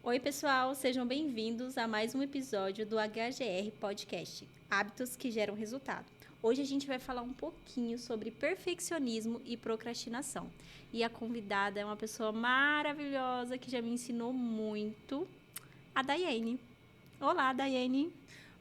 Oi, pessoal, sejam bem-vindos a mais um episódio do HGR Podcast, Hábitos que Geram Resultado. Hoje a gente vai falar um pouquinho sobre perfeccionismo e procrastinação. E a convidada é uma pessoa maravilhosa que já me ensinou muito, a Daiane. Olá, Daiane.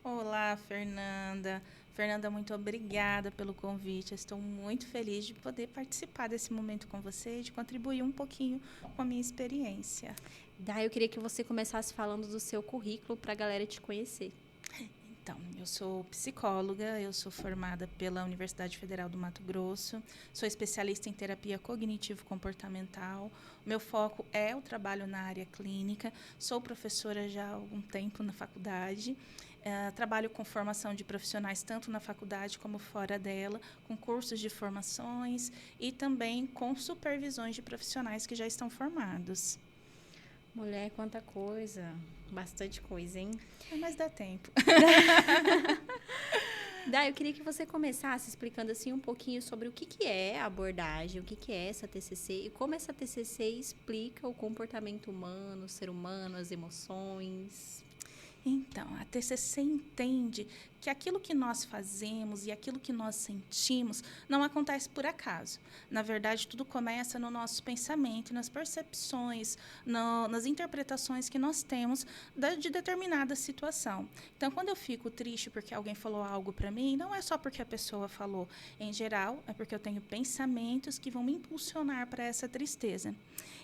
Olá, Fernanda. Fernanda, muito obrigada pelo convite. Eu estou muito feliz de poder participar desse momento com você e de contribuir um pouquinho com a minha experiência. Dai, eu queria que você começasse falando do seu currículo para a galera te conhecer. Então, eu sou psicóloga, eu sou formada pela Universidade Federal do Mato Grosso, sou especialista em terapia cognitivo-comportamental. Meu foco é o trabalho na área clínica, sou professora já há algum tempo na faculdade. Trabalho com formação de profissionais tanto na faculdade como fora dela, com cursos de formações e também com supervisões de profissionais que já estão formados. Mulher, quanta coisa. Bastante coisa, hein? Mas dá tempo. Dai, eu queria que você começasse explicando assim um pouquinho sobre o que é a abordagem, o que é essa TCC e como essa TCC explica o comportamento humano, o ser humano, as emoções. Então, a TCC entende que aquilo que nós fazemos e aquilo que nós sentimos não acontece por acaso. Na verdade, tudo começa no nosso pensamento, nas percepções, nas interpretações que nós temos de determinada situação. Então, quando eu fico triste porque alguém falou algo para mim, não é só porque a pessoa falou. Em geral, é porque eu tenho pensamentos que vão me impulsionar para essa tristeza.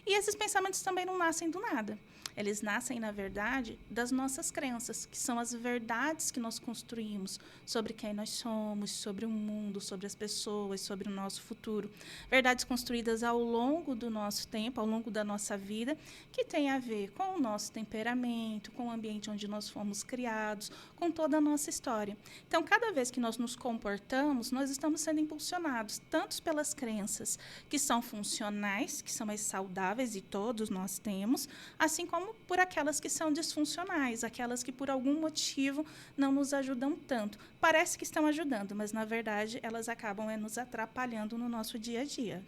E esses pensamentos também não nascem do nada. Eles nascem, na verdade, das nossas crenças, que são as verdades que nós construímos sobre quem nós somos, sobre o mundo, sobre as pessoas, sobre o nosso futuro. Verdades construídas ao longo do nosso tempo, ao longo da nossa vida, que têm a ver com o nosso temperamento, com o ambiente onde nós fomos criados, com toda a nossa história. Então, cada vez que nós nos comportamos, nós estamos sendo impulsionados tanto pelas crenças que são funcionais, que são mais saudáveis e todos nós temos, assim como por aquelas que são disfuncionais, aquelas que por algum motivo não nos ajudam tanto. Parece que estão ajudando, mas na verdade elas acabam nos atrapalhando no nosso dia a dia.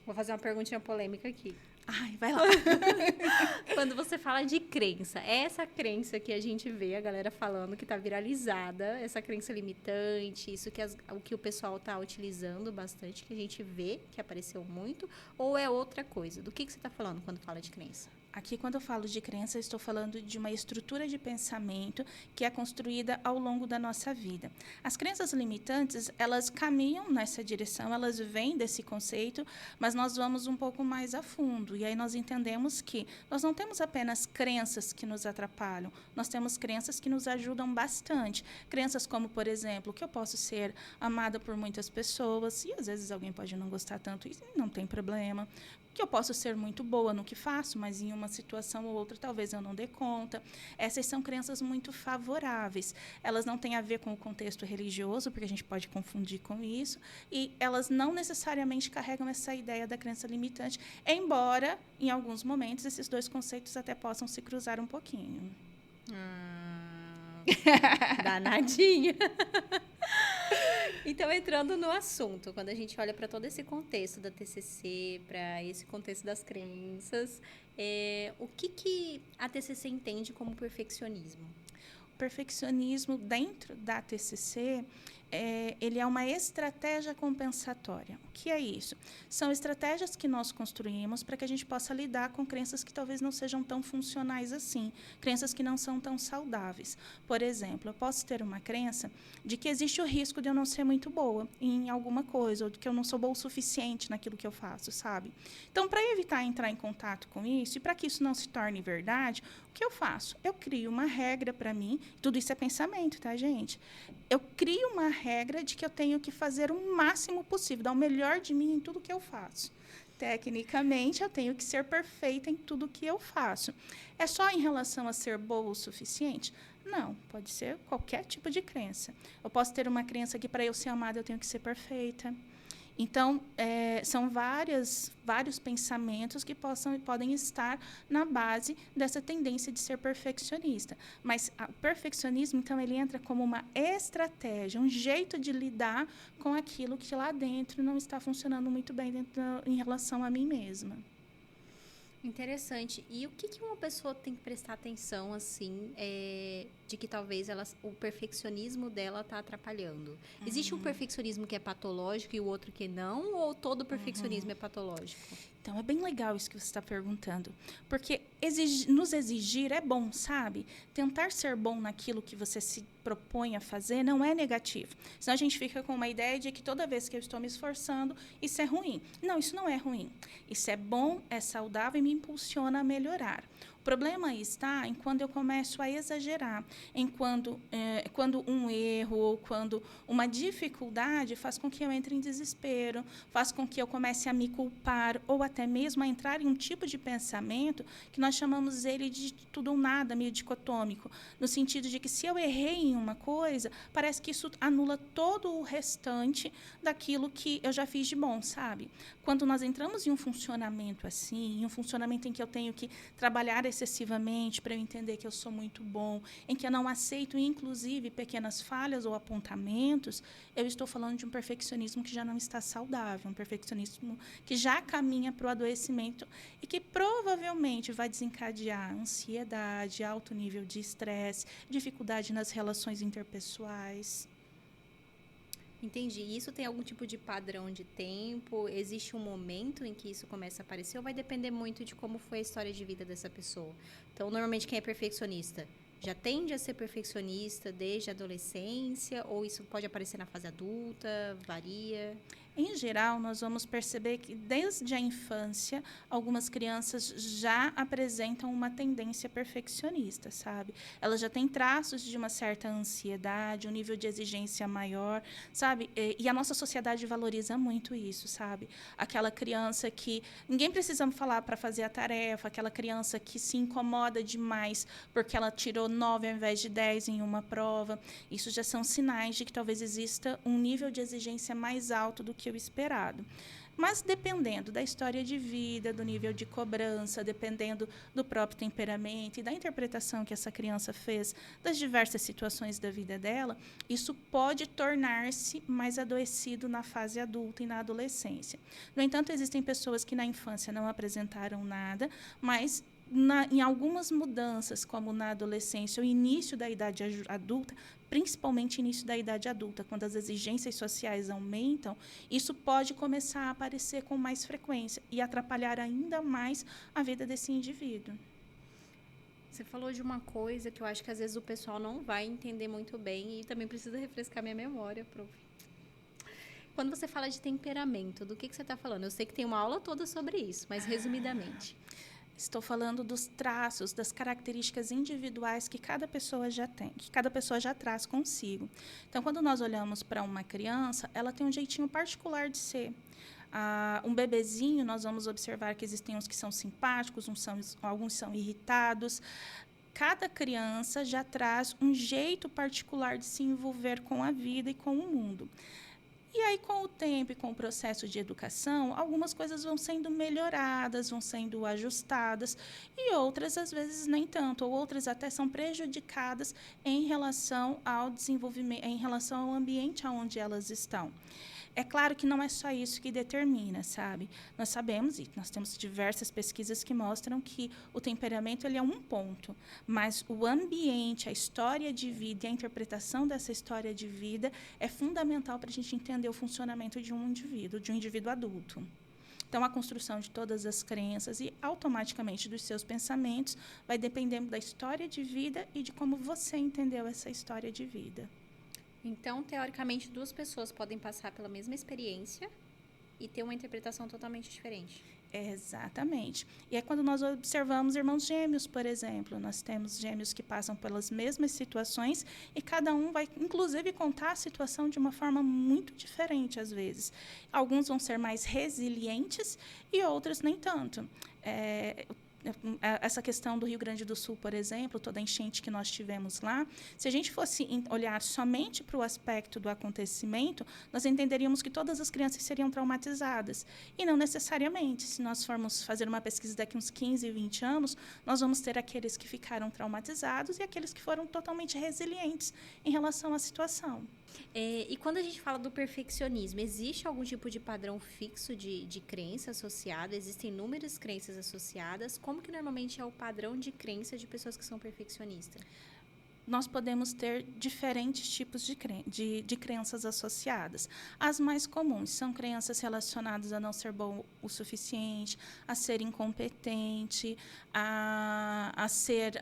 Vou fazer uma perguntinha polêmica aqui. Ai, vai lá. Quando você fala de crença, é essa crença que a gente vê a galera falando que está viralizada, essa crença limitante, isso que o que o pessoal está utilizando bastante, que a gente vê que apareceu muito, ou é outra coisa? Do que você está falando quando fala de crença? Aqui, quando eu falo de crença, eu estou falando de uma estrutura de pensamento que é construída ao longo da nossa vida. As crenças limitantes, elas caminham nessa direção, elas vêm desse conceito, mas nós vamos um pouco mais a fundo. E aí nós entendemos que nós não temos apenas crenças que nos atrapalham, nós temos crenças que nos ajudam bastante. Crenças como, por exemplo, que eu posso ser amada por muitas pessoas, e às vezes alguém pode não gostar tanto, e não tem problema. Que eu posso ser muito boa no que faço, mas em uma situação ou outra talvez eu não dê conta. Essas são crenças muito favoráveis. Elas não têm a ver com o contexto religioso, porque a gente pode confundir com isso, e elas não necessariamente carregam essa ideia da crença limitante, embora, em alguns momentos, esses dois conceitos até possam se cruzar um pouquinho. Danadinha. Então, entrando no assunto, quando a gente olha para todo esse contexto da TCC, para esse contexto das crenças, o que a TCC entende como perfeccionismo? O perfeccionismo dentro da TCC, ele é uma estratégia compensatória. O que é isso? São estratégias que nós construímos para que a gente possa lidar com crenças que talvez não sejam tão funcionais assim, crenças que não são tão saudáveis. Por exemplo, eu posso ter uma crença de que existe o risco de eu não ser muito boa em alguma coisa, ou de que eu não sou boa o suficiente naquilo que eu faço, sabe? Então, para evitar entrar em contato com isso, e para que isso não se torne verdade, o que eu faço? Eu crio uma regra para mim, tudo isso é pensamento, tá, gente? Eu crio uma regra de que eu tenho que fazer o máximo possível, dar o melhor de mim em tudo que eu faço. Tecnicamente, eu tenho que ser perfeita em tudo que eu faço. É só em relação a ser boa o suficiente? Não, pode ser qualquer tipo de crença. Eu posso ter uma crença que para eu ser amada eu tenho que ser perfeita. Então, são vários pensamentos que podem estar na base dessa tendência de ser perfeccionista. Mas o perfeccionismo, então, ele entra como uma estratégia, um jeito de lidar com aquilo que lá dentro não está funcionando muito bem em relação a mim mesma. Interessante. E o que uma pessoa tem que prestar atenção, assim, de que talvez o perfeccionismo dela está atrapalhando? Existe um perfeccionismo que é patológico e o outro que não? Ou todo perfeccionismo é patológico? Então, é bem legal isso que você está perguntando. Porque nos exigir é bom, sabe? Tentar ser bom naquilo que você se propõe a fazer não é negativo. Senão a gente fica com uma ideia de que toda vez que eu estou me esforçando, isso é ruim. Não, isso não é ruim. Isso é bom, é saudável e me impulsiona a melhorar. O problema está em quando eu começo a exagerar, quando um erro ou quando uma dificuldade faz com que eu entre em desespero, faz com que eu comece a me culpar ou até mesmo a entrar em um tipo de pensamento que nós chamamos ele de tudo ou nada, meio dicotômico, no sentido de que se eu errei em uma coisa, parece que isso anula todo o restante daquilo que eu já fiz de bom, sabe? Quando nós entramos em um funcionamento assim, em um funcionamento em que eu tenho que trabalhar excessivamente para eu entender que eu sou muito bom, em que eu não aceito, inclusive, pequenas falhas ou apontamentos, eu estou falando de um perfeccionismo que já não está saudável, um perfeccionismo que já caminha para o adoecimento e que provavelmente vai desencadear ansiedade, alto nível de estresse, dificuldade nas relações interpessoais. Entendi. E isso tem algum tipo de padrão de tempo? Existe um momento em que isso começa a aparecer ou vai depender muito de como foi a história de vida dessa pessoa? Então, normalmente, quem é perfeccionista já tende a ser perfeccionista desde a adolescência ou isso pode aparecer na fase adulta? Varia? Em geral, nós vamos perceber que, desde a infância, algumas crianças já apresentam uma tendência perfeccionista, sabe? Elas já têm traços de uma certa ansiedade, um nível de exigência maior, sabe? E a nossa sociedade valoriza muito isso, sabe? Aquela criança que ninguém precisa falar para fazer a tarefa, aquela criança que se incomoda demais porque ela tirou 9 ao invés de 10 em uma prova. Isso já são sinais de que talvez exista um nível de exigência mais alto do que o esperado. Mas dependendo da história de vida, do nível de cobrança, dependendo do próprio temperamento e da interpretação que essa criança fez das diversas situações da vida dela, isso pode tornar-se mais adoecido na fase adulta e na adolescência. No entanto, existem pessoas que na infância não apresentaram nada, mas em algumas mudanças, como na adolescência ou início da idade adulta, principalmente início da idade adulta, quando as exigências sociais aumentam, isso pode começar a aparecer com mais frequência e atrapalhar ainda mais a vida desse indivíduo. Você falou de uma coisa que eu acho que às vezes o pessoal não vai entender muito bem e também precisa refrescar minha memória, prof. Quando você fala de temperamento, do que você está falando? Eu sei que tem uma aula toda sobre isso, mas resumidamente. Estou falando dos traços, das características individuais que cada pessoa já tem, que cada pessoa já traz consigo. Então, quando nós olhamos para uma criança, ela tem um jeitinho particular de ser. Um bebezinho, nós vamos observar que existem uns que são simpáticos, alguns são irritados. Cada criança já traz um jeito particular de se envolver com a vida e com o mundo. E aí, com o tempo e com o processo de educação, algumas coisas vão sendo melhoradas, vão sendo ajustadas, e outras, às vezes, nem tanto, ou outras até são prejudicadas em relação ao desenvolvimento, em relação ao ambiente onde elas estão. É claro que não é só isso que determina, sabe? Nós sabemos, e nós temos diversas pesquisas que mostram que o temperamento ele é um ponto, mas o ambiente, a história de vida e a interpretação dessa história de vida é fundamental para a gente entender o funcionamento de um indivíduo adulto. Então, a construção de todas as crenças e, automaticamente, dos seus pensamentos vai dependendo da história de vida e de como você entendeu essa história de vida. Então, teoricamente, duas pessoas podem passar pela mesma experiência e ter uma interpretação totalmente diferente. Exatamente. E é quando nós observamos irmãos gêmeos, por exemplo. Nós temos gêmeos que passam pelas mesmas situações e cada um vai, inclusive, contar a situação de uma forma muito diferente, às vezes. Alguns vão ser mais resilientes e outros nem tanto. essa questão do Rio Grande do Sul, por exemplo, toda a enchente que nós tivemos lá, se a gente fosse olhar somente para o aspecto do acontecimento, nós entenderíamos que todas as crianças seriam traumatizadas. E não necessariamente. Se nós formos fazer uma pesquisa daqui uns 15, 20 anos, nós vamos ter aqueles que ficaram traumatizados e aqueles que foram totalmente resilientes em relação à situação. E quando a gente fala do perfeccionismo, existe algum tipo de padrão fixo de crença associada? Existem inúmeras crenças associadas? Como que normalmente é o padrão de crença de pessoas que são perfeccionistas? Nós podemos ter diferentes tipos de crenças associadas. As mais comuns são crenças relacionadas a não ser bom o suficiente, a ser incompetente, a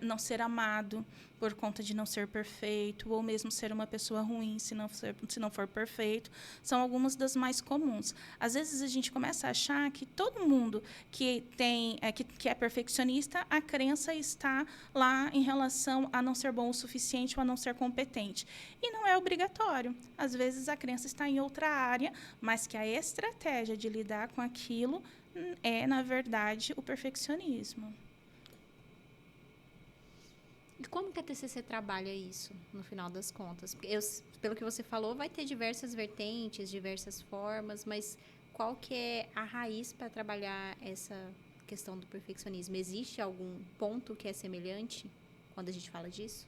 não ser amado por conta de não ser perfeito, ou mesmo ser uma pessoa ruim se não for perfeito. São algumas das mais comuns. Às vezes, a gente começa a achar que todo mundo que é perfeccionista, a crença está lá em relação a não ser bom o suficiente ou a não ser competente. E não é obrigatório. Às vezes, a crença está em outra área, mas que a estratégia de lidar com aquilo é, na verdade, o perfeccionismo. E como que a TCC trabalha isso, no final das contas? Porque pelo que você falou, vai ter diversas vertentes, diversas formas, mas qual que é a raiz para trabalhar essa questão do perfeccionismo? Existe algum ponto que é semelhante quando a gente fala disso?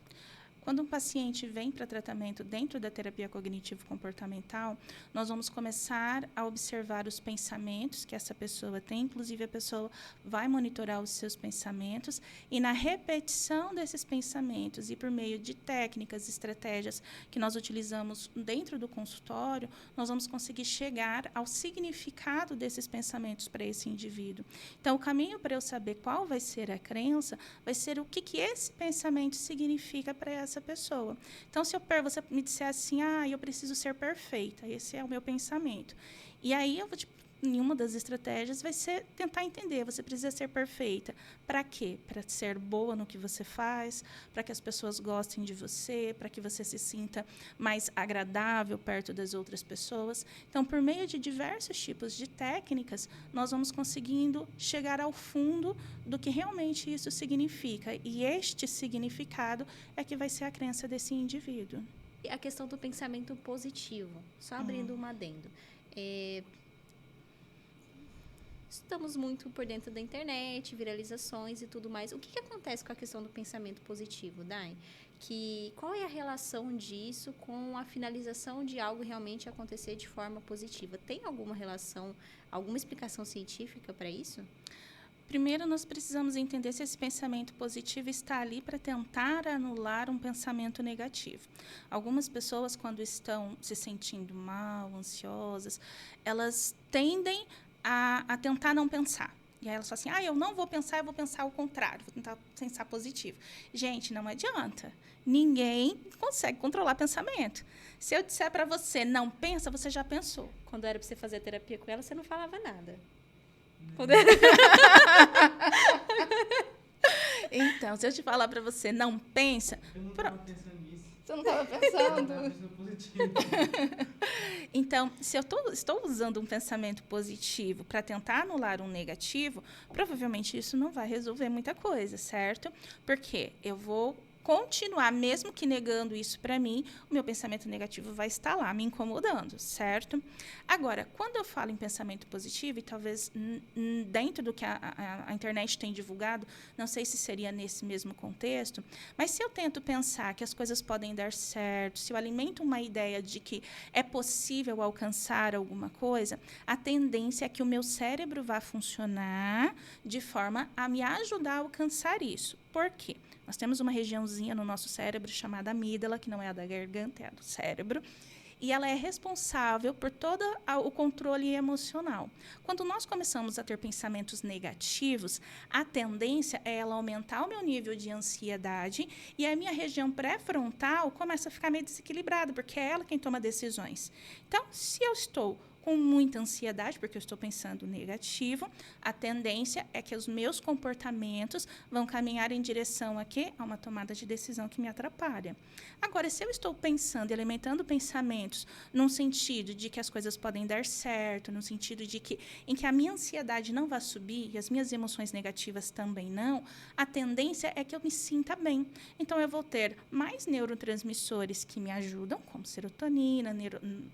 Quando um paciente vem para tratamento dentro da terapia cognitivo-comportamental, nós vamos começar a observar os pensamentos que essa pessoa tem, inclusive a pessoa vai monitorar os seus pensamentos, e na repetição desses pensamentos e por meio de técnicas, estratégias que nós utilizamos dentro do consultório, nós vamos conseguir chegar ao significado desses pensamentos para esse indivíduo. Então, o caminho para eu saber qual vai ser a crença, vai ser o que esse pensamento significa para essa pessoa. Então, se você me disser assim, eu preciso ser perfeita, esse é o meu pensamento. E aí, em uma das estratégias vai ser tentar entender, você precisa ser perfeita. Para quê? Para ser boa no que você faz, para que as pessoas gostem de você, para que você se sinta mais agradável perto das outras pessoas. Então, por meio de diversos tipos de técnicas, nós vamos conseguindo chegar ao fundo do que realmente isso significa. E este significado é que vai ser a crença desse indivíduo. E a questão do pensamento positivo, só abrindo um adendo. Estamos muito por dentro da internet, viralizações e tudo mais. O que acontece com a questão do pensamento positivo, Dai? Qual é a relação disso com a finalização de algo realmente acontecer de forma positiva? Tem alguma relação, alguma explicação científica para isso? Primeiro, nós precisamos entender se esse pensamento positivo está ali para tentar anular um pensamento negativo. Algumas pessoas, quando estão se sentindo mal, ansiosas, elas tendem a tentar não pensar. E aí elas falam assim, eu não vou pensar, eu vou pensar o contrário, vou tentar pensar positivo. Gente, não adianta. Ninguém consegue controlar pensamento. Se eu disser para você, não pensa, você já pensou. Quando era para você fazer terapia com ela, você não falava nada. Então, se eu te falar para você, não pensa... Eu não estava pensando nisso. Você não estava pensando? Eu estava pensando positivo. Então, se eu estou usando um pensamento positivo para tentar anular um negativo, provavelmente isso não vai resolver muita coisa, certo? Porque eu vou continuar, mesmo que negando isso para mim, o meu pensamento negativo vai estar lá me incomodando, certo? Agora, quando eu falo em pensamento positivo, e talvez dentro do que a internet tem divulgado, não sei se seria nesse mesmo contexto, mas se eu tento pensar que as coisas podem dar certo, se eu alimento uma ideia de que é possível alcançar alguma coisa, a tendência é que o meu cérebro vá funcionar de forma a me ajudar a alcançar isso. Por quê? Nós temos uma regiãozinha no nosso cérebro chamada amígdala, que não é a da garganta, é a do cérebro, e ela é responsável por todo o controle emocional. Quando nós começamos a ter pensamentos negativos, a tendência é ela aumentar o meu nível de ansiedade e a minha região pré-frontal começa a ficar meio desequilibrada, porque é ela quem toma decisões. Então, se eu estou com muita ansiedade, porque eu estou pensando negativo, a tendência é que os meus comportamentos vão caminhar em direção a quê? A uma tomada de decisão que me atrapalha. Agora, se eu estou pensando e alimentando pensamentos num sentido de que as coisas podem dar certo, no sentido de que em que a minha ansiedade não vai subir e as minhas emoções negativas também não, a tendência é que eu me sinta bem. Então, eu vou ter mais neurotransmissores que me ajudam, como serotonina,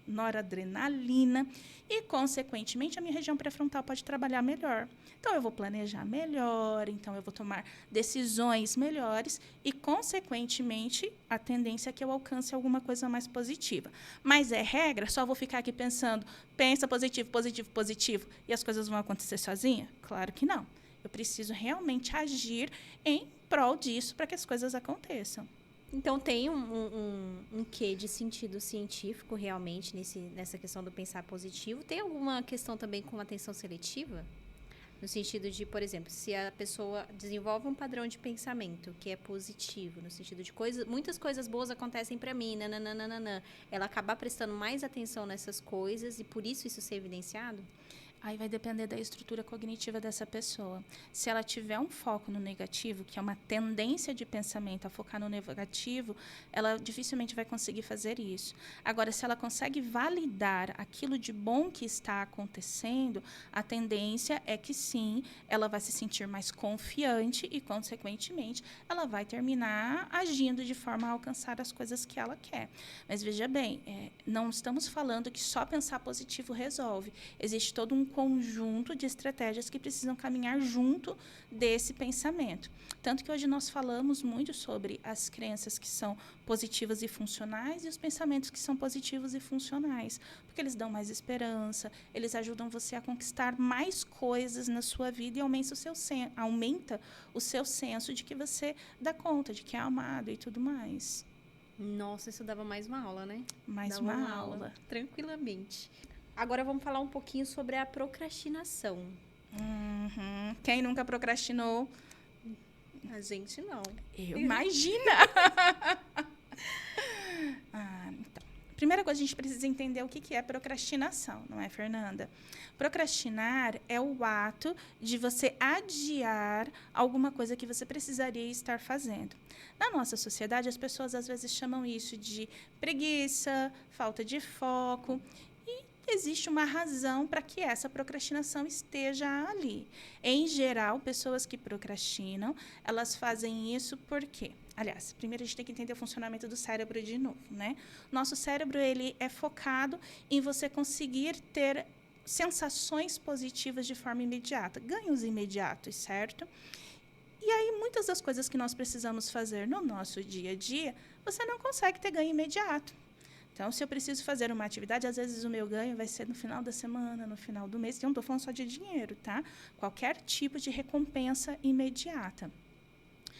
noradrenalina, e, consequentemente, a minha região pré-frontal pode trabalhar melhor. Então, eu vou planejar melhor, então, eu vou tomar decisões melhores e, consequentemente, a tendência é que eu alcance alguma coisa mais positiva. Mas é regra? Só vou ficar aqui pensando, pensa positivo, positivo, positivo, e as coisas vão acontecer sozinha? Claro que não. Eu preciso realmente agir em prol disso para que as coisas aconteçam. Então, tem um quê de sentido científico realmente nessa questão do pensar positivo? Tem alguma questão também com atenção seletiva? No sentido de, por exemplo, se a pessoa desenvolve um padrão de pensamento que é positivo, no sentido de muitas coisas boas acontecem para mim, nananana, ela acabar prestando mais atenção nessas coisas e por isso ser evidenciado? Aí vai depender da estrutura cognitiva dessa pessoa. Se ela tiver um foco no negativo, que é uma tendência de pensamento a focar no negativo, ela dificilmente vai conseguir fazer isso. Agora, se ela consegue validar aquilo de bom que está acontecendo, a tendência é que sim, ela vai se sentir mais confiante e, consequentemente, ela vai terminar agindo de forma a alcançar as coisas que ela quer. Mas veja bem, não estamos falando que só pensar positivo resolve. Existe todo um conjunto de estratégias que precisam caminhar junto desse pensamento. Tanto que hoje nós falamos muito sobre as crenças que são positivas e funcionais e os pensamentos que são positivos e funcionais, porque eles dão mais esperança, eles ajudam você a conquistar mais coisas na sua vida e aumenta o seu senso de que você dá conta, de que é amado e tudo mais. Nossa, isso dava mais uma aula, né? Mais uma aula. Tranquilamente. Agora vamos falar um pouquinho sobre a procrastinação. Quem nunca procrastinou? A gente não. Imagina! Então. Primeira coisa, a gente precisa entender o que é procrastinação, não é, Fernanda? Procrastinar é o ato de você adiar alguma coisa que você precisaria estar fazendo. Na nossa sociedade, as pessoas às vezes chamam isso de preguiça, falta de foco. Existe uma razão para que essa procrastinação esteja ali. Em geral, pessoas que procrastinam, elas fazem isso por quê? Aliás, primeiro a gente tem que entender o funcionamento do cérebro de novo, né? Nosso cérebro, ele é focado em você conseguir ter sensações positivas de forma imediata, ganhos imediatos, certo? E aí, muitas das coisas que nós precisamos fazer no nosso dia a dia, você não consegue ter ganho imediato. Então, se eu preciso fazer uma atividade, às vezes o meu ganho vai ser no final da semana, no final do mês. E eu não estou falando só de dinheiro, tá? Qualquer tipo de recompensa imediata.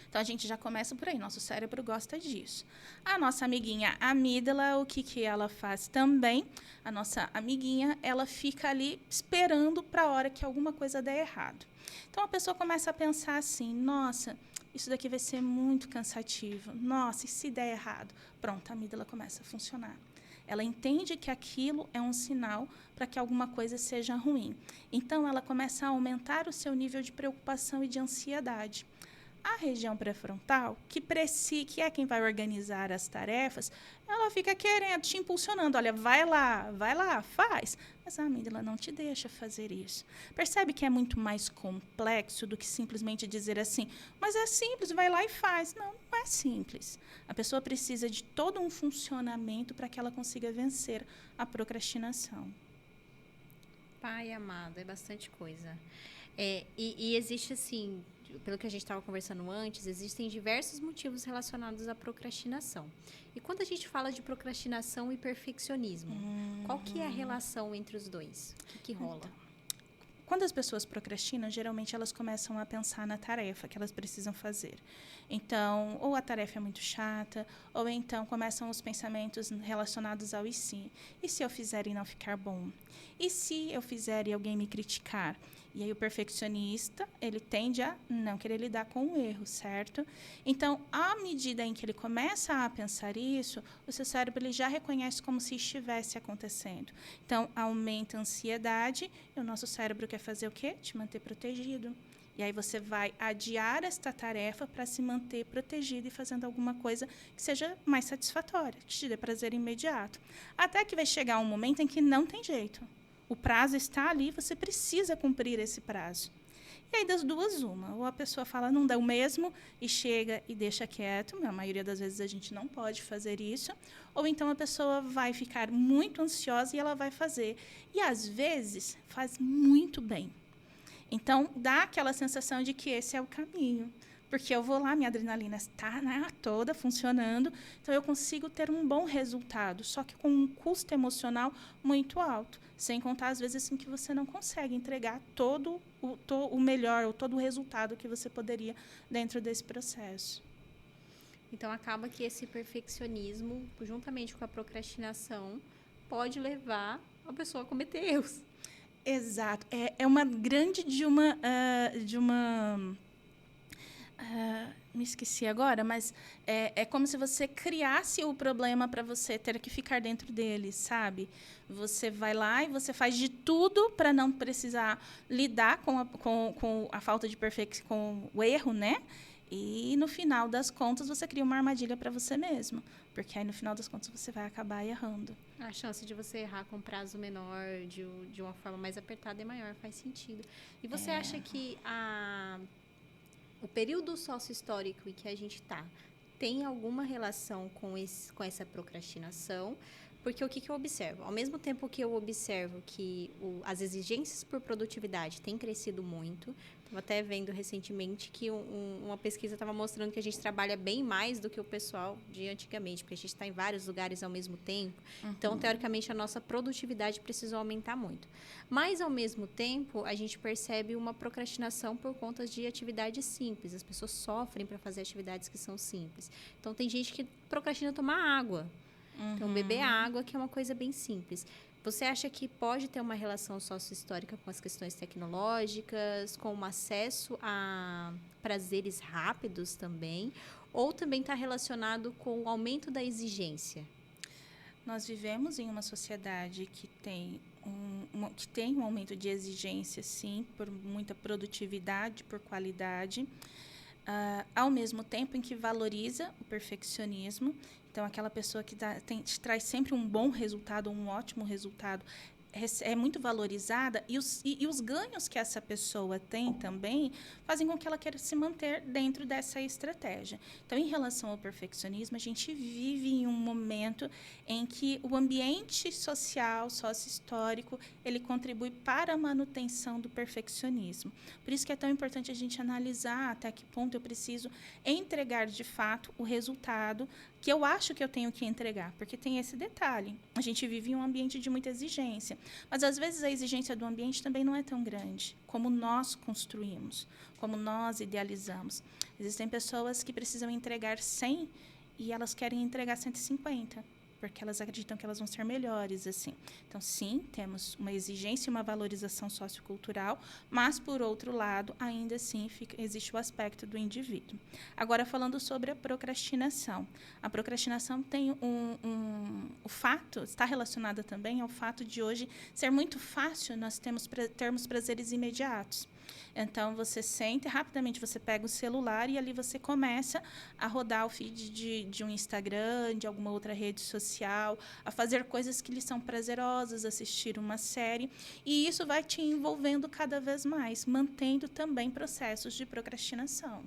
Então, a gente já começa por aí. Nosso cérebro gosta disso. A nossa amiguinha amígdala, o que ela faz também? A nossa amiguinha, ela fica ali esperando para a hora que alguma coisa der errado. Então, a pessoa começa a pensar assim, nossa, isso daqui vai ser muito cansativo. Nossa, e se der errado? Pronto, a amígdala começa a funcionar. Ela entende que aquilo é um sinal para que alguma coisa seja ruim. Então, ela começa a aumentar o seu nível de preocupação e de ansiedade. A região pré-frontal, que é quem vai organizar as tarefas, ela fica querendo, te impulsionando. Olha, vai lá, faz. Mas a amígdala não te deixa fazer isso. Percebe que é muito mais complexo do que simplesmente dizer assim, mas é simples, vai lá e faz. Não, não é simples. A pessoa precisa de todo um funcionamento para que ela consiga vencer a procrastinação. Pai amado, é bastante coisa. E existe, assim, pelo que a gente estava conversando antes, existem diversos motivos relacionados à procrastinação. E quando a gente fala de procrastinação e perfeccionismo, qual que é a relação entre os dois? O que rola? Então, quando as pessoas procrastinam, geralmente elas começam a pensar na tarefa que elas precisam fazer. Então, ou a tarefa é muito chata, ou então começam os pensamentos relacionados ao e se. E se eu fizer e não ficar bom? E se eu fizer e alguém me criticar? E aí o perfeccionista, ele tende a não querer lidar com o erro, certo? Então, à medida em que ele começa a pensar isso, o seu cérebro ele já reconhece como se estivesse acontecendo. Então, aumenta a ansiedade e o nosso cérebro quer fazer o quê? Te manter protegido. E aí você vai adiar esta tarefa para se manter protegido e fazendo alguma coisa que seja mais satisfatória, que te dê prazer imediato. Até que vai chegar um momento em que não tem jeito. O prazo está ali, você precisa cumprir esse prazo. E aí, das duas, uma. Ou a pessoa fala, não dá o mesmo, e chega e deixa quieto. A maioria das vezes a gente não pode fazer isso. Ou então a pessoa vai ficar muito ansiosa e ela vai fazer. E, às vezes, faz muito bem. Então, dá aquela sensação de que esse é o caminho. Porque eu vou lá, minha adrenalina está, né, toda funcionando, então eu consigo ter um bom resultado, só que com um custo emocional muito alto. Sem contar, às vezes, assim, que você não consegue entregar todo o melhor, ou todo o resultado que você poderia dentro desse processo. Então, acaba que esse perfeccionismo, juntamente com a procrastinação, pode levar a pessoa a cometer erros. Exato. É uma grande me esqueci agora, mas é como se você criasse o problema para você ter que ficar dentro dele, sabe? Você vai lá e você faz de tudo para não precisar lidar com a falta de perfeição, com o erro, né? E, no final das contas, você cria uma armadilha para você mesmo. Porque aí, no final das contas, você vai acabar errando. A chance de você errar com prazo menor, de uma forma mais apertada, é maior, faz sentido. E você acha que o período sócio-histórico em que a gente está tem alguma relação com essa procrastinação? Porque o que eu observo? Ao mesmo tempo que eu observo que as exigências por produtividade têm crescido muito, estava até vendo recentemente que uma pesquisa estava mostrando que a gente trabalha bem mais do que o pessoal de antigamente, porque a gente está em vários lugares ao mesmo tempo. Uhum. Então, teoricamente, a nossa produtividade precisou aumentar muito. Mas, ao mesmo tempo, a gente percebe uma procrastinação por conta de atividades simples. As pessoas sofrem para fazer atividades que são simples. Então, tem gente que procrastina tomar água. Então, beber água, que é uma coisa bem simples. Você acha que pode ter uma relação sócio-histórica com as questões tecnológicas, com o acesso a prazeres rápidos também? Ou também está relacionado com o aumento da exigência? Nós vivemos em uma sociedade que tem um aumento de exigência, sim, por muita produtividade, por qualidade. Ao mesmo tempo em que valoriza o perfeccionismo. Então, aquela pessoa que traz sempre um bom resultado, um ótimo resultado, é muito valorizada, e os ganhos que essa pessoa tem também fazem com que ela queira se manter dentro dessa estratégia. Então, em relação ao perfeccionismo, a gente vive em um momento em que o ambiente social, sócio-histórico, ele contribui para a manutenção do perfeccionismo. Por isso que é tão importante a gente analisar até que ponto eu preciso entregar, de fato, o resultado que eu acho que eu tenho que entregar, porque tem esse detalhe. A gente vive em um ambiente de muita exigência, mas, às vezes, a exigência do ambiente também não é tão grande como nós construímos, como nós idealizamos. Existem pessoas que precisam entregar 100 e elas querem entregar 150, porque elas acreditam que elas vão ser melhores, assim. Então, sim, temos uma exigência e uma valorização sociocultural, mas, por outro lado, ainda assim, existe o aspecto do indivíduo. Agora, falando sobre a procrastinação. A procrastinação tem o fato, está relacionada também ao fato de hoje ser muito fácil nós termos prazeres imediatos. Então, você sente, rapidamente você pega o celular e ali você começa a rodar o feed de um Instagram, de alguma outra rede social, a fazer coisas que lhe são prazerosas, assistir uma série. E isso vai te envolvendo cada vez mais, mantendo também processos de procrastinação.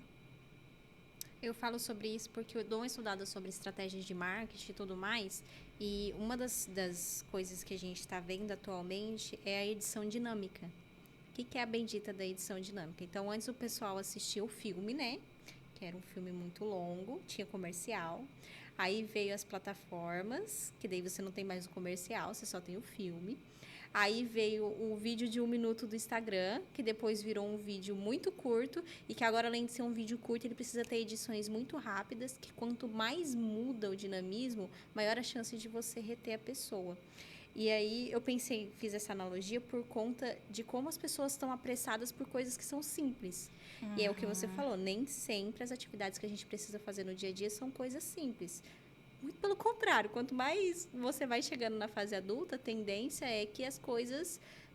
Eu falo sobre isso porque eu dou uma estudada sobre estratégias de marketing e tudo mais. E uma das coisas que a gente está vendo atualmente é a edição dinâmica. O que é a bendita da edição dinâmica? Então, antes o pessoal assistia o filme, né? Que era um filme muito longo, tinha comercial. Aí veio as plataformas, que daí você não tem mais o comercial, você só tem o filme. Aí veio o vídeo de 1 minuto do Instagram, que depois virou um vídeo muito curto, e que agora, além de ser um vídeo curto, ele precisa ter edições muito rápidas, que quanto mais muda o dinamismo, maior a chance de você reter a pessoa. E aí eu pensei, fiz essa analogia por conta de como as pessoas estão apressadas por coisas que são simples. E é o que você falou, nem sempre as atividades que a gente precisa fazer no dia a dia são coisas simples. Muito pelo contrário, quanto mais você vai chegando na fase adulta, a tendência é que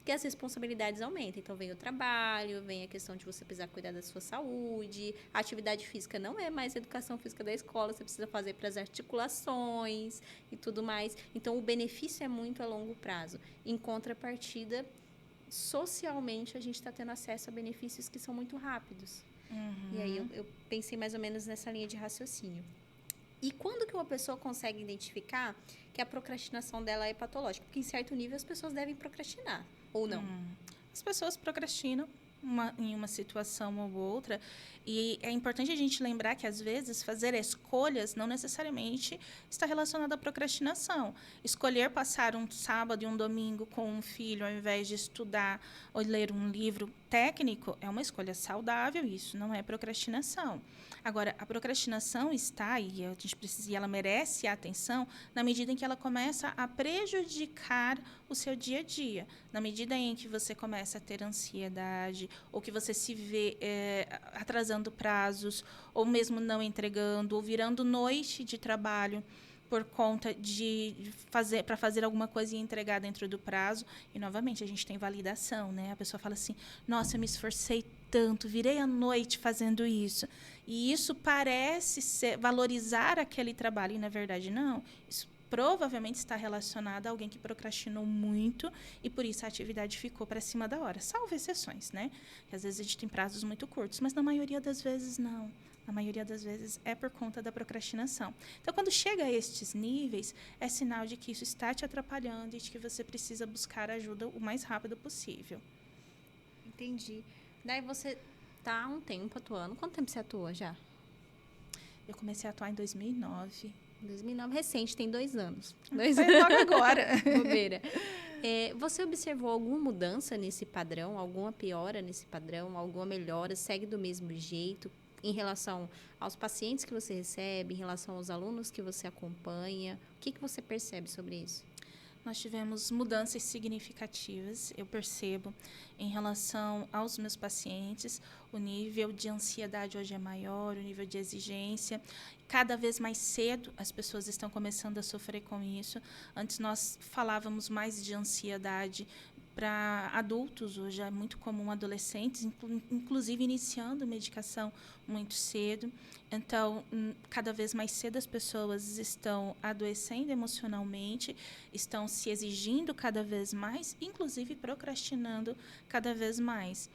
que as responsabilidades aumentem. Então, vem o trabalho, vem a questão de você precisar cuidar da sua saúde. A atividade física não é mais a educação física da escola, você precisa fazer para as articulações e tudo mais. Então, o benefício é muito a longo prazo. Em contrapartida, socialmente, a gente está tendo acesso a benefícios que são muito rápidos. E aí, eu pensei mais ou menos nessa linha de raciocínio. E quando que uma pessoa consegue identificar que a procrastinação dela é patológica? Porque, em certo nível, as pessoas devem procrastinar, ou não? As pessoas procrastinam em uma situação ou outra, e é importante a gente lembrar que, às vezes, fazer escolhas não necessariamente está relacionado à procrastinação. Escolher passar um sábado e um domingo com um filho, ao invés de estudar ou ler um livro técnico, é uma escolha saudável, isso não é procrastinação. Agora, a procrastinação está, e a gente precisa, e ela merece a atenção, na medida em que ela começa a prejudicar o seu dia a dia. Na medida em que você começa a ter ansiedade, ou que você se vê atrasando prazos, ou mesmo não entregando, ou virando noite de trabalho por conta para fazer alguma coisa e entregar dentro do prazo. E, novamente, a gente tem validação, né? A pessoa fala assim, nossa, eu me esforcei tanto, virei a noite fazendo isso. E isso parece valorizar aquele trabalho, e, na verdade, não. Isso provavelmente está relacionado a alguém que procrastinou muito e, por isso, a atividade ficou para cima da hora. Salvo exceções, né? Que às vezes a gente tem prazos muito curtos, mas na maioria das vezes, não. Na maioria das vezes é por conta da procrastinação. Então, quando chega a estes níveis, é sinal de que isso está te atrapalhando e de que você precisa buscar ajuda o mais rápido possível. Entendi. Daí você tá há um tempo atuando. Quanto tempo você atua já? Eu comecei a atuar em 2009. 2009, recente, tem 2 anos. Foi logo agora. Bobeira. Você observou alguma mudança nesse padrão? Alguma piora nesse padrão? Alguma melhora? Segue do mesmo jeito? Em relação aos pacientes que você recebe, em relação aos alunos que você acompanha? O que você percebe sobre isso? Nós tivemos mudanças significativas, eu percebo, em relação aos meus pacientes. O nível de ansiedade hoje é maior, o nível de exigência. Cada vez mais cedo as pessoas estão começando a sofrer com isso. Antes nós falávamos mais de ansiedade para adultos, hoje é muito comum adolescentes, inclusive iniciando medicação muito cedo. Então, cada vez mais cedo as pessoas estão adoecendo emocionalmente, estão se exigindo cada vez mais, inclusive procrastinando cada vez mais.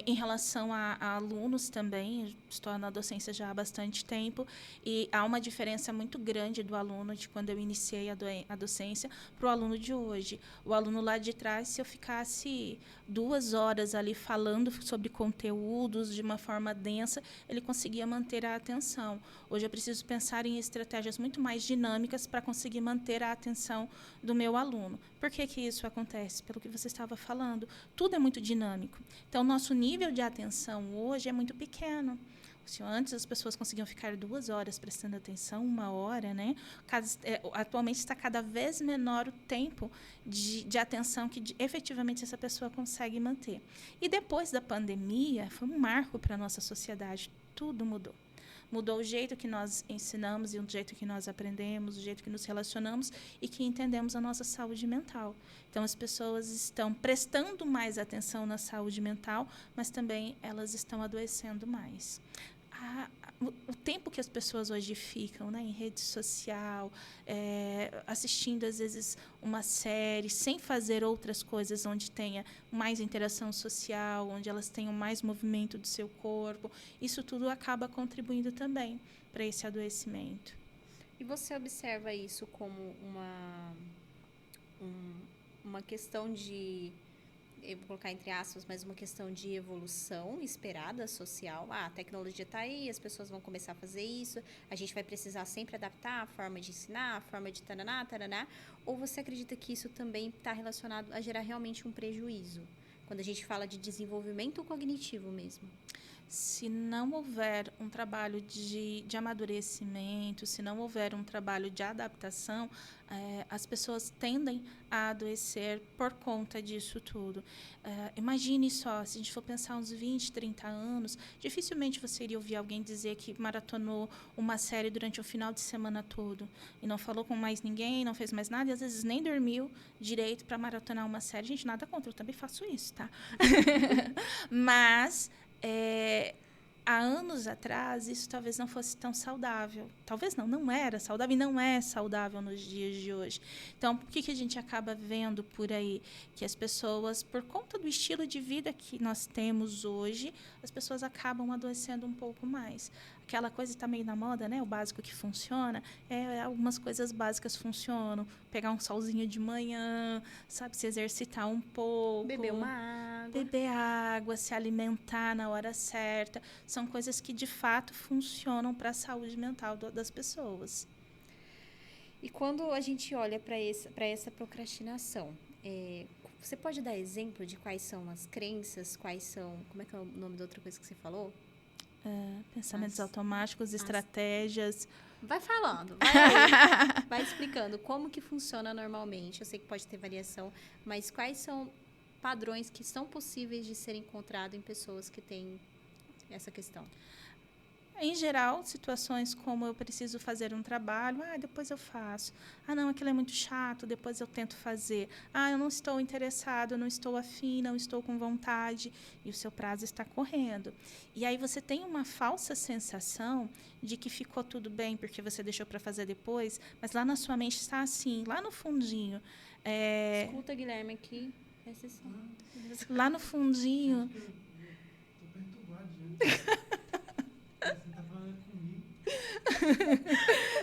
Em relação a alunos também, eu estou na docência já há bastante tempo, e há uma diferença muito grande do aluno de quando eu iniciei a docência para o aluno de hoje. O aluno lá de trás, se eu ficasse 2 horas ali falando sobre conteúdos de uma forma densa, ele conseguia manter a atenção. Hoje eu preciso pensar em estratégias muito mais dinâmicas para conseguir manter a atenção do meu aluno. Por que isso acontece? Pelo que você estava falando, tudo é muito dinâmico. Então, nosso nível de atenção hoje é muito pequeno. Se antes as pessoas conseguiam ficar 2 horas prestando atenção, 1 hora, né? Atualmente está cada vez menor o tempo de atenção que efetivamente essa pessoa consegue manter. E depois da pandemia, foi um marco para a nossa sociedade. Tudo mudou. Mudou o jeito que nós ensinamos e o jeito que nós aprendemos, o jeito que nos relacionamos e que entendemos a nossa saúde mental. Então, as pessoas estão prestando mais atenção na saúde mental, mas também elas estão adoecendo mais. O tempo que as pessoas hoje ficam, né, em rede social, assistindo, às vezes, uma série, sem fazer outras coisas onde tenha mais interação social, onde elas tenham mais movimento do seu corpo, isso tudo acaba contribuindo também para esse adoecimento. E você observa isso como uma questão de, eu vou colocar entre aspas, mas uma questão de evolução esperada social? A tecnologia está aí, as pessoas vão começar a fazer isso, a gente vai precisar sempre adaptar a forma de ensinar, a forma de taraná, taraná. Ou você acredita que isso também está relacionado a gerar realmente um prejuízo? Quando a gente fala de desenvolvimento cognitivo mesmo. se não houver um trabalho de amadurecimento, se não houver um trabalho de adaptação, as pessoas tendem a adoecer por conta disso tudo. Imagine só, se a gente for pensar uns 20, 30 anos, dificilmente você iria ouvir alguém dizer que maratonou uma série durante o final de semana todo e não falou com mais ninguém, não fez mais nada e às vezes nem dormiu direito para maratonar uma série. Gente, nada contra, eu também faço isso, tá? Mas há anos atrás, isso talvez não fosse tão saudável. Talvez não era saudável e não é saudável nos dias de hoje. Então, por que a gente acaba vendo por aí que as pessoas, por conta do estilo de vida que nós temos hoje, as pessoas acabam adoecendo um pouco mais? Aquela coisa está meio na moda, né? O básico que funciona. Algumas coisas básicas funcionam. Pegar um solzinho de manhã, sabe? Se exercitar um pouco. Beber água, se alimentar na hora certa. São coisas que, de fato, funcionam para a saúde mental das pessoas. E quando a gente olha para essa procrastinação, você pode dar exemplo de quais são as crenças, como é que é o nome da outra coisa que você falou? Pensamentos automáticos, estratégias. Vai falando, vai explicando como que funciona normalmente. Eu sei que pode ter variação, mas quais são padrões que são possíveis de ser encontrados em pessoas que têm essa questão? Em geral, situações como eu preciso fazer um trabalho, depois eu faço. Não, aquilo é muito chato, depois eu tento fazer. Eu não estou interessado, não estou afim, não estou com vontade, e o seu prazo está correndo. E aí você tem uma falsa sensação de que ficou tudo bem porque você deixou para fazer depois, mas lá na sua mente está assim, lá no fundinho. Escuta, Guilherme, aqui. Lá no fundinho. Tô perturbado, gente. Você tá falando comigo.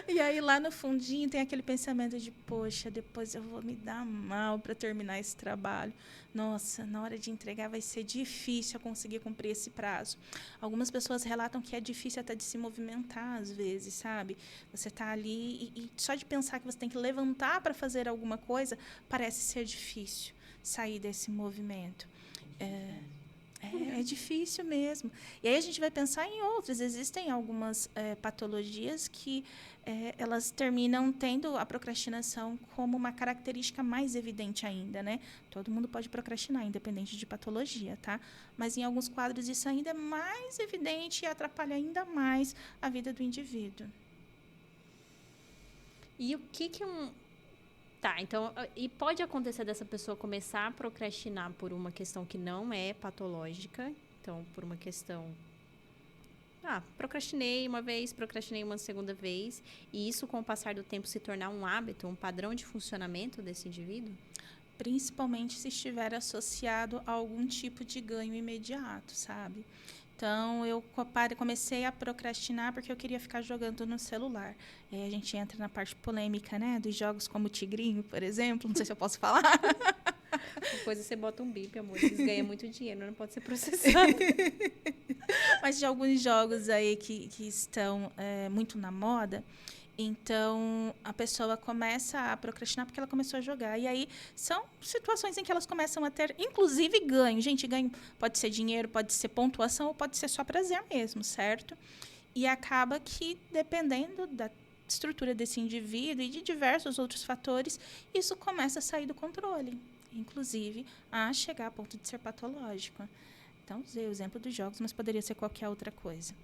E aí, lá no fundinho, tem aquele pensamento de, poxa, depois eu vou me dar mal para terminar esse trabalho. Nossa, na hora de entregar vai ser difícil eu conseguir cumprir esse prazo. Algumas pessoas relatam que é difícil até de se movimentar, às vezes, sabe? Você está ali e só de pensar que você tem que levantar para fazer alguma coisa, parece ser difícil sair desse movimento. É difícil mesmo. E aí a gente vai pensar em outras. Existem algumas patologias que elas terminam tendo a procrastinação como uma característica mais evidente ainda, né? Todo mundo pode procrastinar, independente de patologia, tá? Mas em alguns quadros isso ainda é mais evidente e atrapalha ainda mais a vida do indivíduo. E o que Tá, então, e pode acontecer dessa pessoa começar a procrastinar por uma questão que não é patológica, então, por uma questão, procrastinei uma vez, procrastinei uma segunda vez, e isso, com o passar do tempo, se tornar um hábito, um padrão de funcionamento desse indivíduo? Principalmente se estiver associado a algum tipo de ganho imediato, sabe? Então, eu comecei a procrastinar porque eu queria ficar jogando no celular. E aí a gente entra na parte polêmica, né? Dos jogos como Tigrinho, por exemplo. Não sei se eu posso falar. Depois você bota um bip, amor. Eles ganham muito dinheiro, não pode ser processado. Mas de alguns jogos aí que estão muito na moda. Então, a pessoa começa a procrastinar porque ela começou a jogar. E aí, são situações em que elas começam a ter, inclusive, ganho. Gente, ganho pode ser dinheiro, pode ser pontuação, ou pode ser só prazer mesmo, certo? E acaba que, dependendo da estrutura desse indivíduo e de diversos outros fatores, isso começa a sair do controle. Inclusive, a chegar a ponto de ser patológico. Então, usei o exemplo dos jogos, mas poderia ser qualquer outra coisa.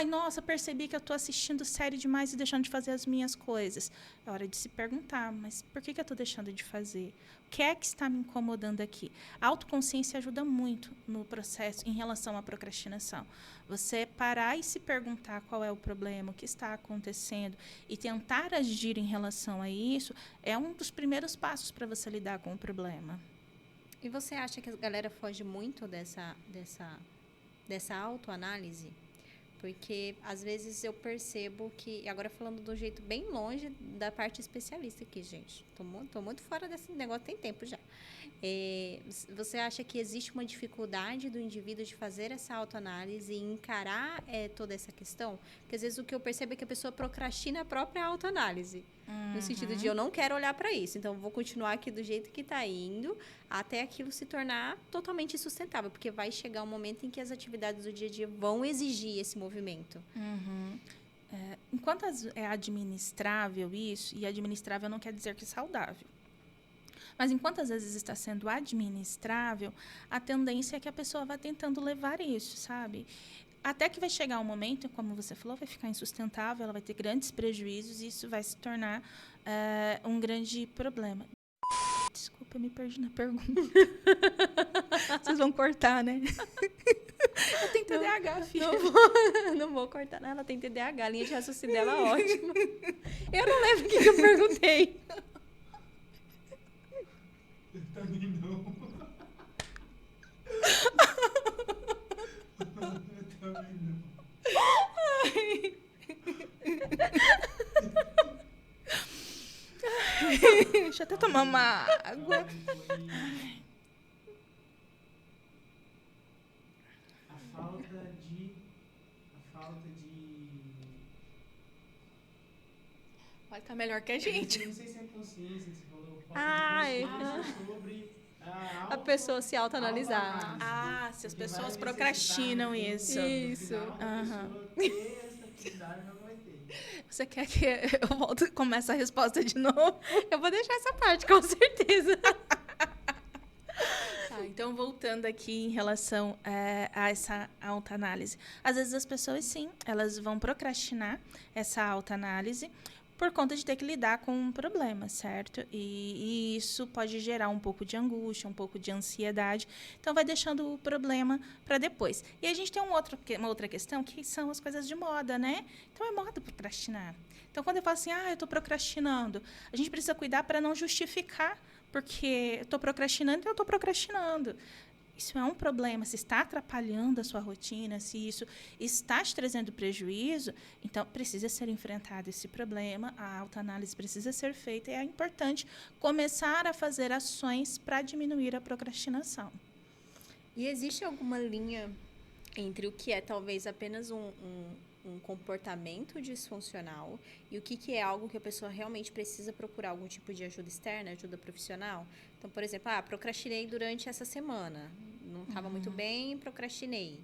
Nossa, percebi que eu estou assistindo série demais e deixando de fazer as minhas coisas. É hora de se perguntar, mas por que eu estou deixando de fazer? O que é que está me incomodando aqui? A autoconsciência ajuda muito no processo em relação à procrastinação. Você parar e se perguntar qual é o problema, o que está acontecendo e tentar agir em relação a isso é um dos primeiros passos para você lidar com o problema. E você acha que a galera foge muito dessa autoanálise? Porque, às vezes, eu percebo que... Agora, falando de um jeito bem longe da parte especialista aqui, gente. Tô muito fora desse negócio, tem tempo já. Você acha que existe uma dificuldade do indivíduo de fazer essa autoanálise e encarar toda essa questão? Porque às vezes o que eu percebo é que a pessoa procrastina a própria autoanálise. No sentido de eu não quero olhar para isso, então eu vou continuar aqui do jeito que está indo, até aquilo se tornar totalmente sustentável, porque vai chegar um momento em que as atividades do dia a dia vão exigir esse movimento. Enquanto é administrável isso, e administrável não quer dizer que é saudável, mas enquanto às vezes está sendo administrável, a tendência é que a pessoa vá tentando levar isso, sabe? Até que vai chegar um momento, como você falou, vai ficar insustentável, ela vai ter grandes prejuízos e isso vai se tornar um grande problema. Desculpa, eu me perdi na pergunta. Vocês vão cortar, né? Eu tenho TDAH, filha. Não vou cortar, não. Ela tem TDAH, a linha de raciocínio dela é ótima. Eu não lembro o que eu perguntei. Eu também não. Eu também não. Deixa eu até tomar uma água. A falta de... Vai estar melhor que a gente. Eu não sei se é consciência que você falou. Sobre a pessoa se autoanalisar. Ah, se as pessoas procrastinam isso. Isso. Você quer que eu volte e comece a resposta de novo? Eu vou deixar essa parte, com certeza. Então, voltando aqui em relação a essa autoanálise. Às vezes as pessoas, sim, elas vão procrastinar essa autoanálise por conta de ter que lidar com um problema, certo? E isso pode gerar um pouco de angústia, um pouco de ansiedade. Então, vai deixando o problema para depois. E a gente tem uma outra questão, que são as coisas de moda, né? Então, é moda procrastinar. Então, quando eu falo assim, eu estou procrastinando, a gente precisa cuidar para não justificar, porque eu estou procrastinando, então eu estou procrastinando. Isso é um problema, se está atrapalhando a sua rotina, se isso está te trazendo prejuízo, então precisa ser enfrentado esse problema, a autoanálise precisa ser feita e é importante começar a fazer ações para diminuir a procrastinação. E existe alguma linha entre o que é talvez apenas um comportamento disfuncional e o que é algo que a pessoa realmente precisa procurar algum tipo de ajuda externa, ajuda profissional? Então, por exemplo, procrastinei durante essa semana, não estava muito bem, procrastinei.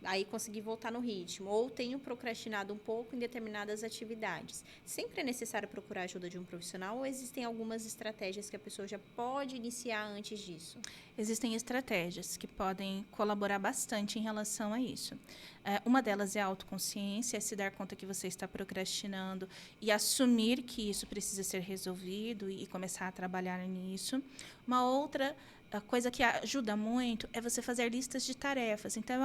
Aí consegui voltar no ritmo. Ou tenho procrastinado um pouco em determinadas atividades. Sempre é necessário procurar a ajuda de um profissional ou existem algumas estratégias que a pessoa já pode iniciar antes disso? Existem estratégias que podem colaborar bastante em relação a isso. Uma delas é a autoconsciência, é se dar conta que você está procrastinando e assumir que isso precisa ser resolvido e começar a trabalhar nisso. Uma outra coisa que ajuda muito é você fazer listas de tarefas. Então,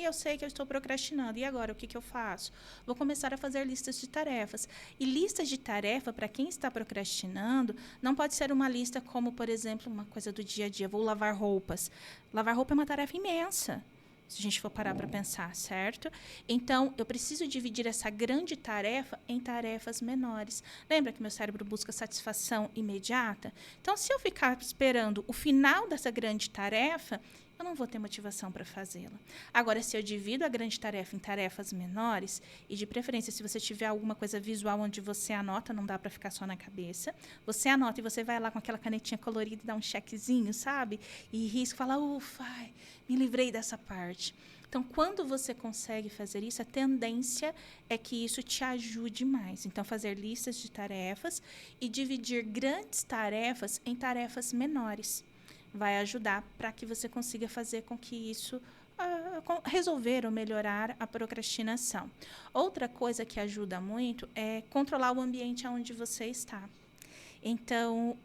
eu sei que eu estou procrastinando. E agora, o que eu faço? Vou começar a fazer listas de tarefas. E listas de tarefa, para quem está procrastinando, não pode ser uma lista como, por exemplo, uma coisa do dia a dia. Vou lavar roupas. Lavar roupa é uma tarefa imensa, se a gente for parar para pensar, certo? Então, eu preciso dividir essa grande tarefa em tarefas menores. Lembra que meu cérebro busca satisfação imediata? Então, se eu ficar esperando o final dessa grande tarefa, eu não vou ter motivação para fazê-la. Agora, se eu divido a grande tarefa em tarefas menores, e de preferência, se você tiver alguma coisa visual onde você anota, não dá para ficar só na cabeça, você anota e você vai lá com aquela canetinha colorida e dá um chequezinho, sabe? E risca, fala, ufa, me livrei dessa parte. Então, quando você consegue fazer isso, a tendência é que isso te ajude mais. Então, fazer listas de tarefas e dividir grandes tarefas em tarefas menores vai ajudar para que você consiga fazer com que isso resolver ou melhorar a procrastinação. Outra coisa que ajuda muito é controlar o ambiente onde você está. Então,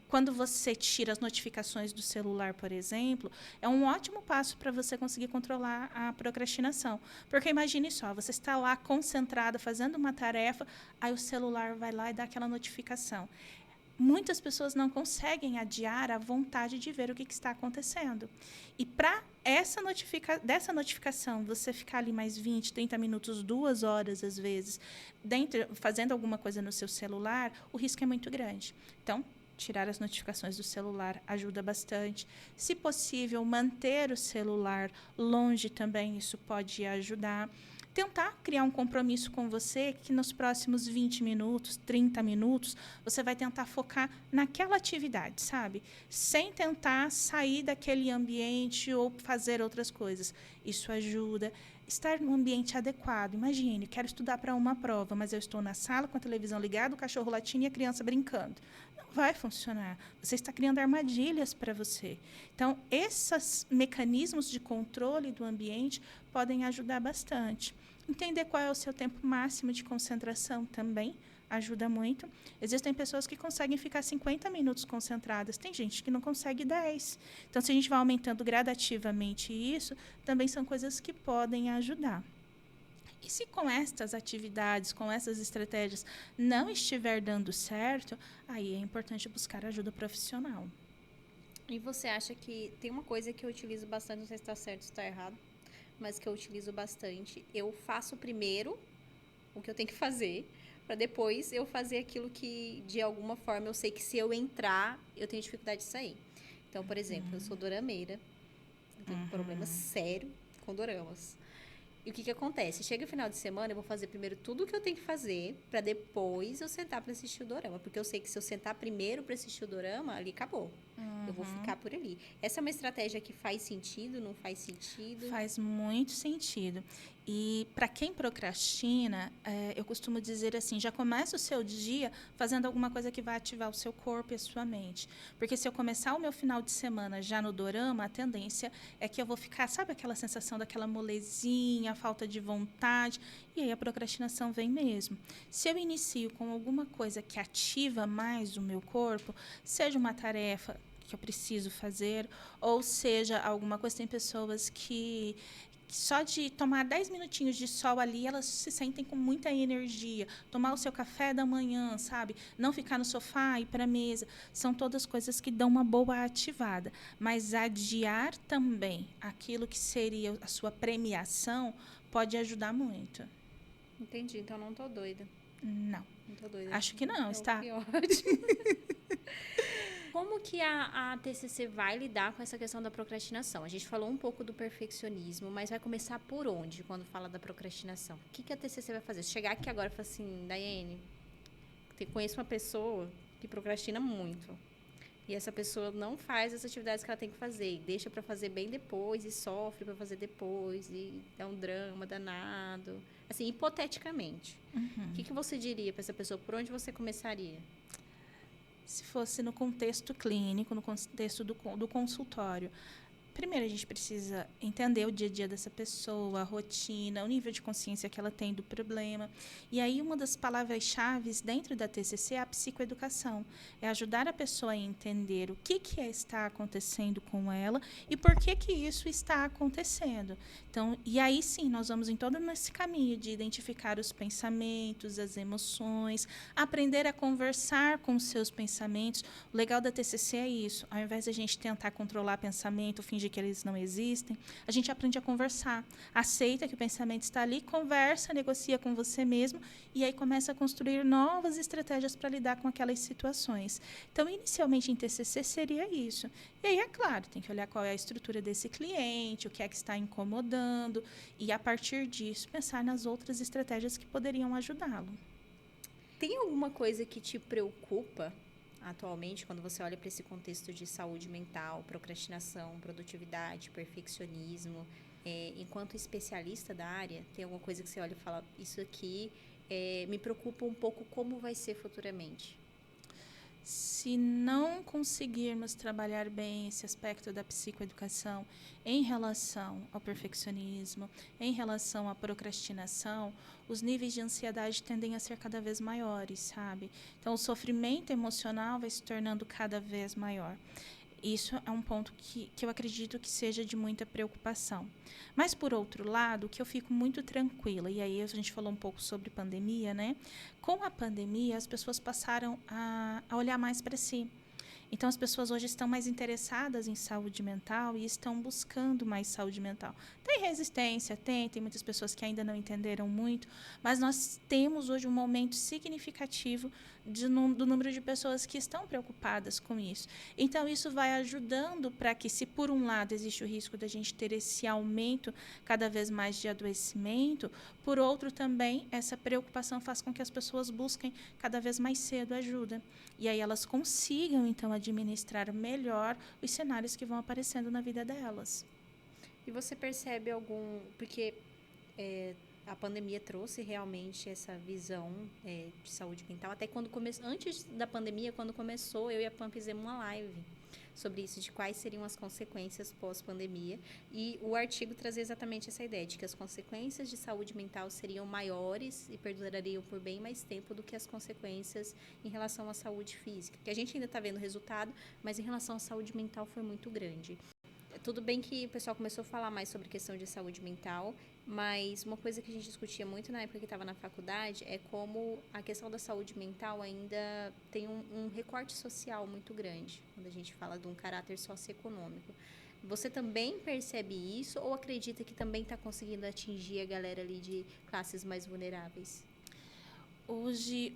quando você tira as notificações do celular, por exemplo, é um ótimo passo para você conseguir controlar a procrastinação. Porque imagine só, você está lá concentrada, fazendo uma tarefa, aí o celular vai lá e dá aquela notificação. Muitas pessoas não conseguem adiar a vontade de ver o que está acontecendo. E para dessa notificação, você ficar ali mais 20, 30 minutos, 2 horas, às vezes, fazendo alguma coisa no seu celular, o risco é muito grande. Então, tirar as notificações do celular ajuda bastante. Se possível, manter o celular longe também, isso pode ajudar. Tentar criar um compromisso com você que nos próximos 20 minutos, 30 minutos, você vai tentar focar naquela atividade, sabe? Sem tentar sair daquele ambiente ou fazer outras coisas. Isso ajuda. Estar num ambiente adequado. Imagine, quero estudar para uma prova, mas eu estou na sala com a televisão ligada, o cachorro latindo e a criança brincando. Não vai funcionar. Você está criando armadilhas para você. Então, esses mecanismos de controle do ambiente podem ajudar bastante. Entender qual é o seu tempo máximo de concentração também ajuda muito. Existem pessoas que conseguem ficar 50 minutos concentradas. Tem gente que não consegue 10. Então, se a gente vai aumentando gradativamente isso, também são coisas que podem ajudar. E se com estas atividades, com essas estratégias, não estiver dando certo, aí é importante buscar ajuda profissional. E você acha que tem uma coisa que eu utilizo bastante, não sei se está certo ou se está errado, mas que eu utilizo bastante. Eu faço primeiro o que eu tenho que fazer, para depois eu fazer aquilo que, de alguma forma, eu sei que se eu entrar, eu tenho dificuldade de sair. Então, por exemplo, eu sou dorameira, eu tenho um problema sério com doramas. E o que acontece? Chega o final de semana, eu vou fazer primeiro tudo o que eu tenho que fazer, para depois eu sentar para assistir o dorama. Porque eu sei que se eu sentar primeiro para assistir o dorama, ali acabou. Eu vou ficar por ali. Essa é uma estratégia que faz sentido, não faz sentido? Faz muito sentido. E para quem procrastina, eu costumo dizer assim, já começa o seu dia fazendo alguma coisa que vai ativar o seu corpo e a sua mente. Porque se eu começar o meu final de semana já no dorama, a tendência é que eu vou ficar, sabe aquela sensação daquela molezinha, falta de vontade, e aí a procrastinação vem mesmo. Se eu inicio com alguma coisa que ativa mais o meu corpo, seja uma tarefa que eu preciso fazer, ou seja alguma coisa, tem pessoas que só de tomar 10 minutinhos de sol ali, elas se sentem com muita energia. Tomar o seu café da manhã, sabe? Não ficar no sofá, ir para a mesa. São todas coisas que dão uma boa ativada. Mas adiar também aquilo que seria a sua premiação pode ajudar muito. Entendi, então não tô doida. Não. Não tô doida. Acho que não, está. Que ótimo. Como que a TCC vai lidar com essa questão da procrastinação? A gente falou um pouco do perfeccionismo, mas vai começar por onde quando fala da procrastinação? O que a TCC vai fazer? Se chegar aqui agora e falar assim, Daiane, conheço uma pessoa que procrastina muito. E essa pessoa não faz as atividades que ela tem que fazer. E deixa para fazer bem depois e sofre para fazer depois. E é um drama danado. Assim, hipoteticamente. O que você diria para essa pessoa? Por onde você começaria? Se fosse no contexto clínico, no contexto do consultório, primeiro a gente precisa entender o dia a dia dessa pessoa, a rotina, o nível de consciência que ela tem do problema. E aí uma das palavras-chave dentro da TCC é a psicoeducação. É ajudar a pessoa a entender o que está acontecendo com ela e por que isso está acontecendo. Então, e aí sim, nós vamos em todo esse caminho de identificar os pensamentos, as emoções, aprender a conversar com os seus pensamentos. O legal da TCC é isso. Ao invés de a gente tentar controlar pensamento, fingir que eles não existem, a gente aprende a conversar. Aceita que o pensamento está ali, conversa, negocia com você mesmo e aí começa a construir novas estratégias para lidar com aquelas situações. Então, inicialmente em TCC seria isso. E aí, é claro, tem que olhar qual é a estrutura desse cliente, o que é que está incomodando e, a partir disso, pensar nas outras estratégias que poderiam ajudá-lo. Tem alguma coisa que te preocupa atualmente, quando você olha para esse contexto de saúde mental, procrastinação, produtividade, perfeccionismo, enquanto especialista da área, tem alguma coisa que você olha e fala, isso aqui me preocupa um pouco como vai ser futuramente? Se não conseguirmos trabalhar bem esse aspecto da psicoeducação em relação ao perfeccionismo, em relação à procrastinação, os níveis de ansiedade tendem a ser cada vez maiores, sabe? Então, o sofrimento emocional vai se tornando cada vez maior. Isso é um ponto que eu acredito que seja de muita preocupação. Mas, por outro lado, que eu fico muito tranquila, e aí a gente falou um pouco sobre pandemia, né? Com a pandemia, as pessoas passaram a olhar mais para si. Então, as pessoas hoje estão mais interessadas em saúde mental e estão buscando mais saúde mental. Tem resistência, tem muitas pessoas que ainda não entenderam muito, mas nós temos hoje um momento significativo do número de pessoas que estão preocupadas com isso. Então, isso vai ajudando para que, se por um lado existe o risco da gente ter esse aumento cada vez mais de adoecimento, por outro também, essa preocupação faz com que as pessoas busquem cada vez mais cedo ajuda. E aí elas consigam, então, administrar melhor os cenários que vão aparecendo na vida delas. E você percebe algum... Porque a pandemia trouxe realmente essa visão de saúde mental. Até quando começou... Antes da pandemia, quando começou, eu e a Pam fizemos uma live sobre isso, de quais seriam as consequências pós-pandemia. E o artigo trazia exatamente essa ideia, de que as consequências de saúde mental seriam maiores e perdurariam por bem mais tempo do que as consequências em relação à saúde física. Que a gente ainda está vendo o resultado, mas em relação à saúde mental foi muito grande. Tudo bem que o pessoal começou a falar mais sobre questão de saúde mental, mas uma coisa que a gente discutia muito na época que estava na faculdade é como a questão da saúde mental ainda tem um recorte social muito grande, quando a gente fala de um caráter socioeconômico. Você também percebe isso ou acredita que também está conseguindo atingir a galera ali de classes mais vulneráveis? Hoje,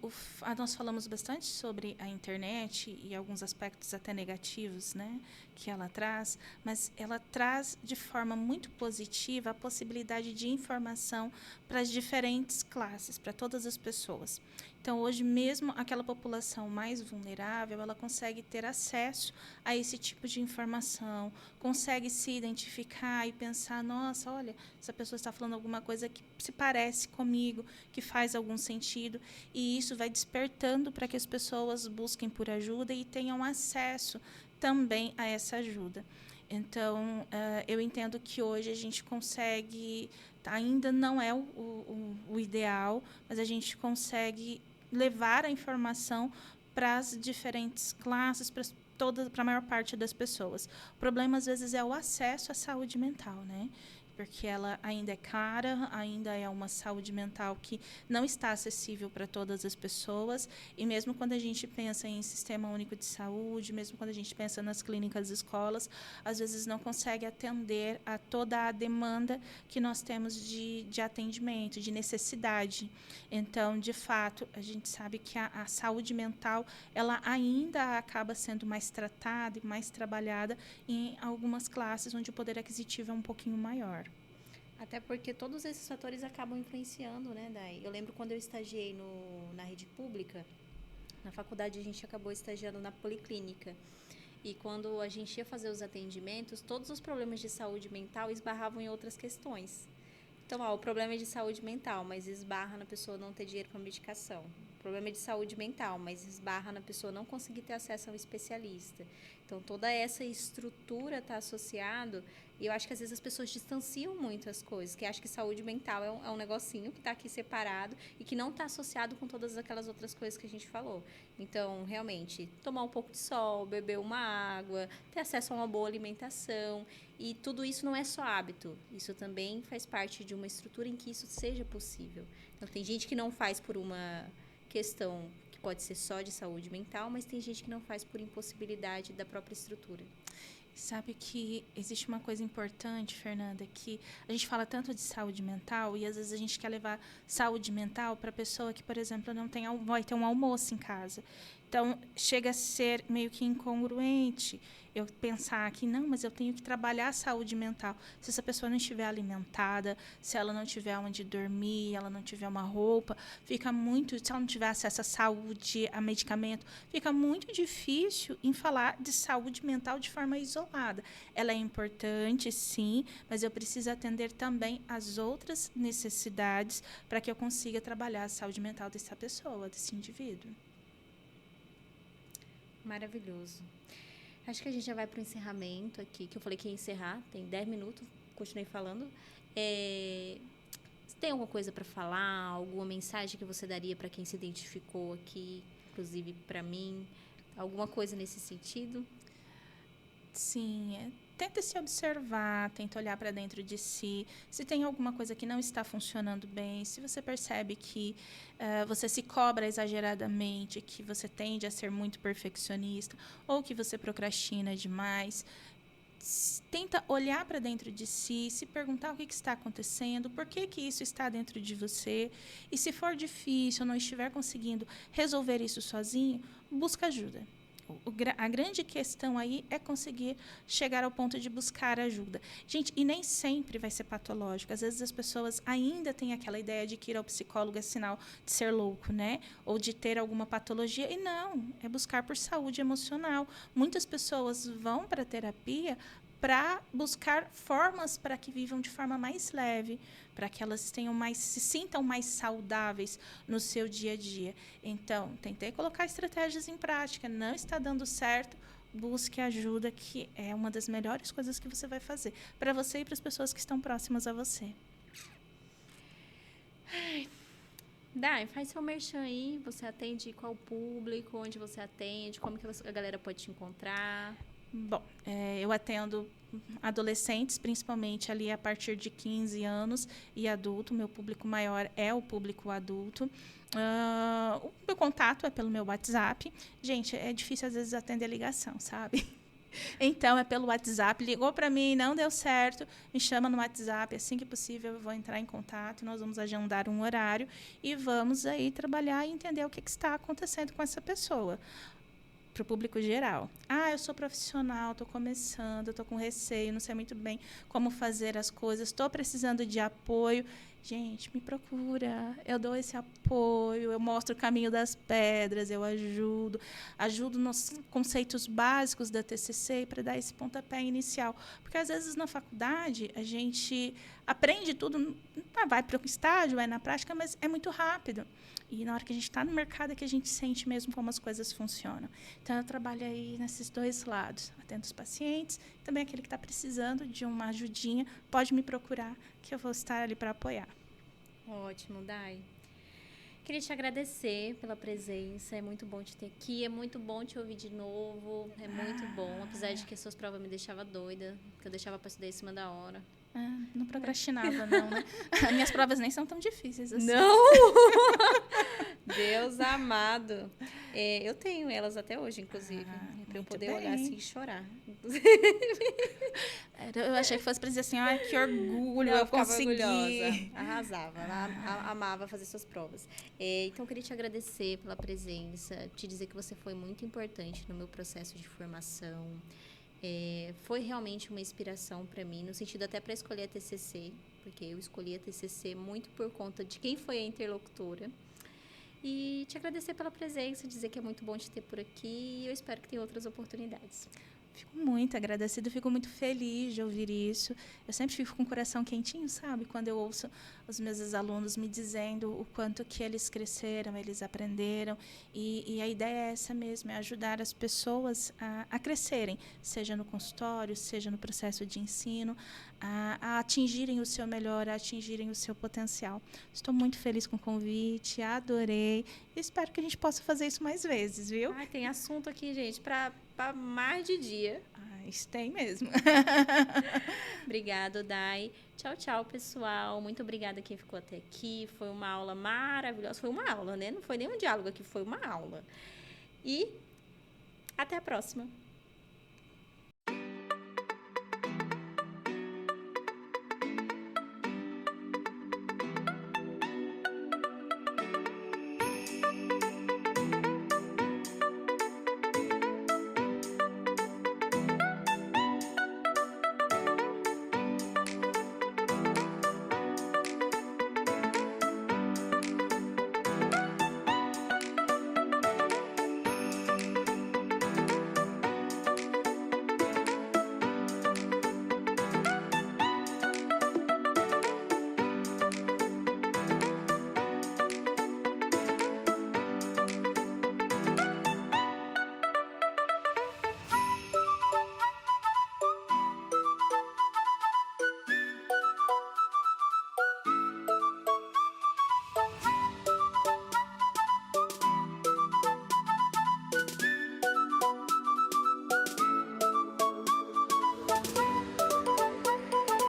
nós falamos bastante sobre a internet e alguns aspectos até negativos, né, que ela traz, mas ela traz de forma muito positiva a possibilidade de informação para as diferentes classes, para todas as pessoas. Então, hoje mesmo, aquela população mais vulnerável, ela consegue ter acesso a esse tipo de informação, consegue se identificar e pensar, nossa, olha, essa pessoa está falando alguma coisa que se parece comigo, que faz algum sentido, e isso vai despertando para que as pessoas busquem por ajuda e tenham acesso também a essa ajuda. Então, eu entendo que hoje a gente consegue, ainda não é o ideal, mas a gente consegue levar a informação para as diferentes classes, para a maior parte das pessoas. O problema, às vezes, é o acesso à saúde mental, né? Porque ela ainda é cara, ainda é uma saúde mental que não está acessível para todas as pessoas, e mesmo quando a gente pensa em sistema único de saúde, mesmo quando a gente pensa nas clínicas e escolas, às vezes não consegue atender a toda a demanda que nós temos de atendimento, de necessidade. Então, de fato, a gente sabe que a saúde mental ela ainda acaba sendo mais tratada e mais trabalhada em algumas classes onde o poder aquisitivo é um pouquinho maior. Até porque todos esses fatores acabam influenciando, né, Dai? Eu lembro quando eu estagiei na rede pública, na faculdade a gente acabou estagiando na policlínica. E quando a gente ia fazer os atendimentos, todos os problemas de saúde mental esbarravam em outras questões. Então, o problema é de saúde mental, mas esbarra na pessoa não ter dinheiro para medicação. O problema é de saúde mental, mas esbarra na pessoa não conseguir ter acesso a um especialista. Então, toda essa estrutura está associado, e eu acho que às vezes as pessoas distanciam muito as coisas, que acham que saúde mental é um negocinho que está aqui separado e que não está associado com todas aquelas outras coisas que a gente falou. Então, realmente, tomar um pouco de sol, beber uma água, ter acesso a uma boa alimentação. E tudo isso não é só hábito, isso também faz parte de uma estrutura em que isso seja possível. Então, tem gente que não faz por uma questão que pode ser só de saúde mental, mas tem gente que não faz por impossibilidade da própria estrutura. Sabe que existe uma coisa importante, Fernanda, que a gente fala tanto de saúde mental e às vezes a gente quer levar saúde mental para a pessoa que, por exemplo, não tem, vai ter um almoço em casa. Então, chega a ser meio que incongruente eu pensar que, não, mas eu tenho que trabalhar a saúde mental. Se essa pessoa não estiver alimentada, se ela não tiver onde dormir, ela não tiver uma roupa, fica muito, se ela não tiver acesso à saúde, a medicamento, fica muito difícil em falar de saúde mental de forma isolada. Ela é importante, sim, mas eu preciso atender também as outras necessidades para que eu consiga trabalhar a saúde mental dessa pessoa, desse indivíduo. Maravilhoso. Acho que a gente já vai para o encerramento aqui, que eu falei que ia encerrar, tem 10 minutos, continuei falando. Você tem alguma coisa para falar, alguma mensagem que você daria para quem se identificou aqui, inclusive para mim? Alguma coisa nesse sentido? Sim, tenta se observar, tenta olhar para dentro de si, se tem alguma coisa que não está funcionando bem, se você percebe que você se cobra exageradamente, que você tende a ser muito perfeccionista ou que você procrastina demais, tenta olhar para dentro de si, se perguntar o que está acontecendo, por que isso está dentro de você, e se for difícil, não estiver conseguindo resolver isso sozinho, busca ajuda. A grande questão aí é conseguir chegar ao ponto de buscar ajuda. Gente, e nem sempre vai ser patológico. Às vezes as pessoas ainda têm aquela ideia de que ir ao psicólogo é sinal de ser louco, né? Ou de ter alguma patologia. E não, é buscar por saúde emocional. Muitas pessoas vão para a terapia para buscar formas para que vivam de forma mais leve, para que elas se sintam mais saudáveis no seu dia a dia. Então, tentei colocar estratégias em prática, não está dando certo, busque ajuda, que é uma das melhores coisas que você vai fazer, para você e para as pessoas que estão próximas a você. Dai, faz seu merchan aí, você atende qual público, onde você atende, como que a galera pode te encontrar? Bom, eu atendo adolescentes, principalmente ali a partir de 15 anos, e adulto. Meu público maior é o público adulto. O meu contato é pelo meu WhatsApp. Gente, é difícil às vezes atender a ligação, sabe? Então, é pelo WhatsApp. Ligou para mim, não deu certo, me chama no WhatsApp. Assim que possível, eu vou entrar em contato. Nós vamos agendar um horário e vamos aí trabalhar e entender o que está acontecendo com essa pessoa. Para o público geral. Eu sou profissional, estou começando, estou com receio, não sei muito bem como fazer as coisas, estou precisando de apoio. Gente, me procura, eu dou esse apoio, eu mostro o caminho das pedras, eu ajudo nos conceitos básicos da TCC para dar esse pontapé inicial. Porque, às vezes, na faculdade, a gente aprende tudo, vai para o estágio, vai na prática, mas é muito rápido. E na hora que a gente está no mercado é que a gente sente mesmo como as coisas funcionam. Então, eu trabalho aí nesses dois lados. Atendo os pacientes, também aquele que está precisando de uma ajudinha, pode me procurar, que eu vou estar ali para apoiar. Ótimo, Dai. Queria te agradecer pela presença, é muito bom te ter aqui, é muito bom te ouvir de novo, é muito bom, apesar de que as suas provas me deixavam doida, que eu deixava para estudar em cima da hora. Não procrastinava, não, né? As minhas provas nem são tão difíceis assim. Não! Deus amado. Eu tenho elas até hoje, inclusive. Para eu poder olhar assim e chorar. Eu achei que fosse para dizer assim, que orgulho, eu consegui. Orgulhosa. Arrasava. Amava fazer suas provas. Então, eu queria te agradecer pela presença, te dizer que você foi muito importante no meu processo de formação. Foi realmente uma inspiração para mim, no sentido até para escolher a TCC, porque eu escolhi a TCC muito por conta de quem foi a interlocutora. E te agradecer pela presença, dizer que é muito bom te ter por aqui e eu espero que tenha outras oportunidades. Fico muito agradecida, fico muito feliz de ouvir isso. Eu sempre fico com o coração quentinho, sabe? Quando eu ouço os meus ex-alunos me dizendo o quanto que eles cresceram, eles aprenderam. E a ideia é essa mesmo, é ajudar as pessoas a crescerem, seja no consultório, seja no processo de ensino, a atingirem o seu melhor, a atingirem o seu potencial. Estou muito feliz com o convite, adorei. E espero que a gente possa fazer isso mais vezes, viu? Tem assunto aqui, gente, para mais de dia. Isso tem mesmo. Obrigada, Dai. Tchau, tchau, pessoal. Muito obrigada quem ficou até aqui. Foi uma aula maravilhosa. Foi uma aula, né? Não foi nem um diálogo aqui, foi uma aula. E até a próxima.